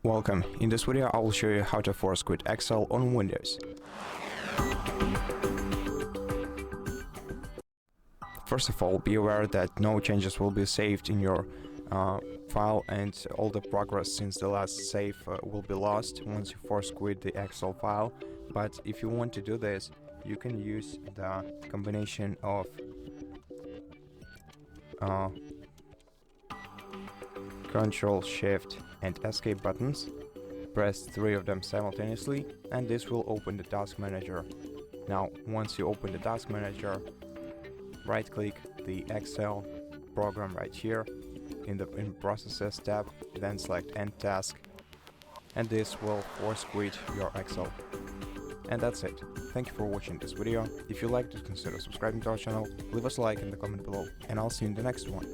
Welcome. In this video I will show you how to force quit Excel on Windows. First of all, be aware that no changes will be saved in your file, and all the progress since the last save will be lost once you force quit the Excel file. But if you want to do this, you can use the combination of Ctrl Shift and Escape buttons. Press 3 of them simultaneously and this will open the task manager. Now once you open the task manager, right click the Excel program right here in Processes tab, then select End Task, and this will force quit your Excel. And that's it. Thank you for watching this video. If you liked it, consider subscribing to our channel, leave us a like in the comment below, and I'll see you in the next one.